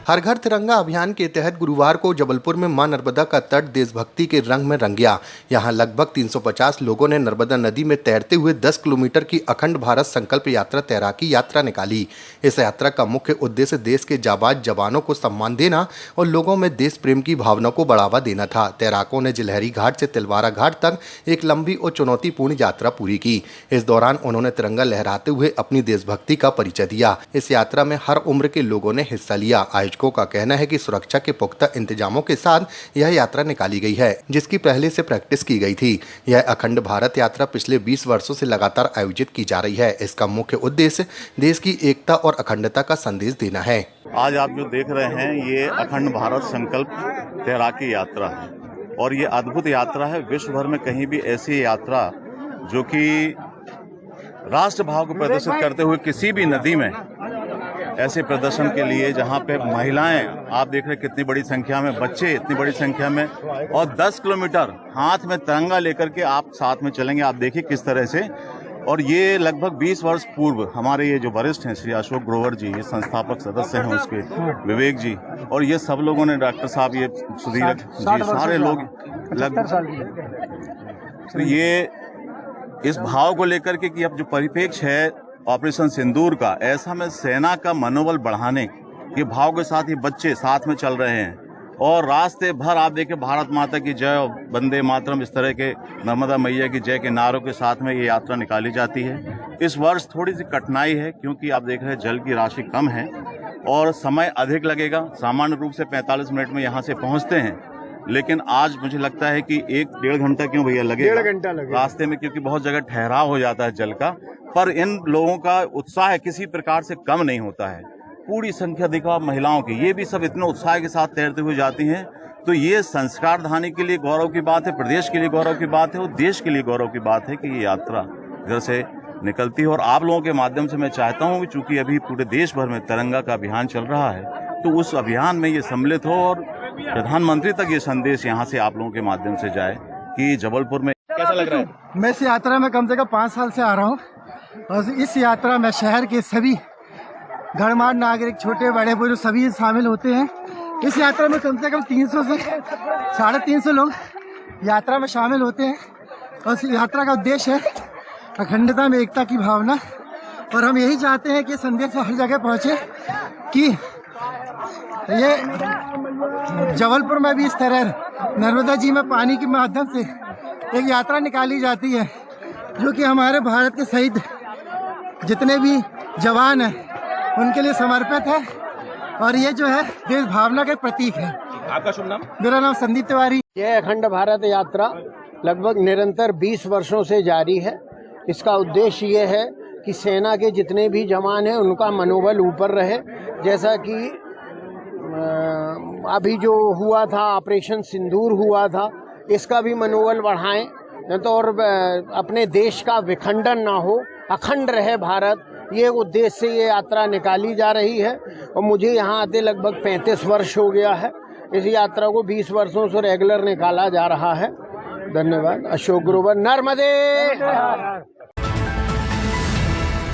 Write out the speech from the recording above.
हर घर तिरंगा अभियान के तहत गुरुवार को जबलपुर में मां नर्मदा का तट देशभक्ति के रंग में रंग गया। यहां लगभग 350 लोगों ने नर्मदा नदी में तैरते हुए 10 किलोमीटर की अखंड भारत संकल्प यात्रा तैराकी यात्रा निकाली। इस यात्रा का मुख्य उद्देश्य देश के जाबाज जवानों को सम्मान देना और लोगों में देश प्रेम की भावना को बढ़ावा देना था। तैराकों ने जिलहरी घाट से तिलवारा घाट तक एक लंबी और चुनौतीपूर्ण यात्रा पूरी की। इस दौरान उन्होंने तिरंगा लहराते हुए अपनी देशभक्ति का परिचय दिया। इस यात्रा में हर उम्र के लोगों ने हिस्सा लिया। आयोजकों का कहना है कि सुरक्षा के पुख्ता इंतजामों के साथ यह यात्रा निकाली गई है, जिसकी पहले से प्रैक्टिस की गई थी। यह अखंड भारत यात्रा पिछले 20 वर्षों से लगातार आयोजित की जा रही है। इसका मुख्य उद्देश्य देश की एकता और अखंडता का संदेश देना है। आज आप जो देख रहे हैं ये अखंड भारत संकल्प तैराकी यात्रा है और ये अद्भुत यात्रा है। विश्व भर में कहीं भी ऐसी यात्रा जो कि राष्ट्र भाव को प्रदर्शित करते हुए किसी भी नदी में ऐसे प्रदर्शन के लिए जहां पे महिलाएं आप देख रहे हैं कितनी बड़ी संख्या में, बच्चे इतनी बड़ी संख्या में और 10 किलोमीटर हाथ में तिरंगा लेकर के आप साथ में चलेंगे। आप देखिए किस तरह से। और ये लगभग 20 वर्ष पूर्व हमारे ये जो वरिष्ठ हैं श्री अशोक ग्रोवर जी, ये संस्थापक सदस्य हैं उसके, विवेक जी और ये सब लोगों ने, डॉक्टर साहब, ये सुधीर जी, सारे लोग लगभग तो ये इस भाव को लेकर के कि अब जो परिप्रेक्ष्य है ऑपरेशन सिंदूर का, ऐसा में सेना का मनोबल बढ़ाने के भाव के साथ ये बच्चे साथ में चल रहे हैं और रास्ते भर आप देखिए भारत माता की जय, वंदे मातरम, इस तरह के नर्मदा मैया की जय के नारों के साथ में ये यात्रा निकाली जाती है। इस वर्ष थोड़ी सी कठिनाई है क्योंकि आप देख रहे हैं जल की राशि कम है और समय अधिक लगेगा। सामान्य रूप से 45 मिनट में यहाँ से पहुँचते हैं, लेकिन आज मुझे लगता है कि 1-1.5 घंटा क्यों भैया लगेगा, 1.5 घंटा लगेगा रास्ते में, क्योंकि बहुत जगह ठहराव हो जाता है जल का। पर इन लोगों का उत्साह किसी प्रकार से कम नहीं होता है। पूरी संख्या देखो महिलाओं की, ये भी सब इतने उत्साह के साथ तैरते हुए जाती हैं। तो ये संस्कार धानी के लिए गौरव की बात है, प्रदेश के लिए गौरव की बात है और देश के लिए गौरव की बात है कि ये यात्रा घर से निकलती है। और आप लोगों के माध्यम से मैं चाहता हूँ कि चूंकि अभी पूरे देश भर में तिरंगा का अभियान चल रहा है, तो उस अभियान में ये सम्मिलित हो और प्रधानमंत्री तक ये संदेश यहाँ से आप लोगों के माध्यम से जाए कि जबलपुर में कैसा लग रहा है। मैं इस यात्रा में कम से कम 5 साल से आ रहा हूँ और इस यात्रा में शहर के सभी गणमान्य नागरिक, छोटे बड़े बुजुर्ग सभी शामिल होते हैं। इस यात्रा में कम से कम 300 से 350 लोग यात्रा में शामिल होते हैं और इस यात्रा का उद्देश्य है अखंडता में एकता की भावना। और हम यही चाहते हैं कि संदेश हर जगह पहुँचे कि ये जबलपुर में भी इस तरह नर्मदा जी में पानी के माध्यम से एक यात्रा निकाली जाती है जो कि हमारे भारत के शहीद जितने भी जवान हैं उनके लिए समर्पित है और ये जो है देश भावना के प्रतीक है। आपका शुभ नाम? मेरा नाम संदीप तिवारी। यह अखंड भारत यात्रा लगभग निरंतर 20 वर्षों से जारी है। इसका उद्देश्य ये है कि सेना के जितने भी जवान हैं उनका मनोबल ऊपर रहे। जैसा कि अभी जो हुआ था ऑपरेशन सिंदूर हुआ था, इसका भी मनोबल बढ़ाएं, न तो और अपने देश का विखंडन ना हो, अखंड रहे भारत। ये उद्देश्य से ये यात्रा निकाली जा रही है और मुझे यहाँ आते लगभग 35 वर्ष हो गया है। इस यात्रा को 20 वर्षों से रेगुलर निकाला जा रहा है। धन्यवाद। अशोक ग्रोवर, नर्मदे।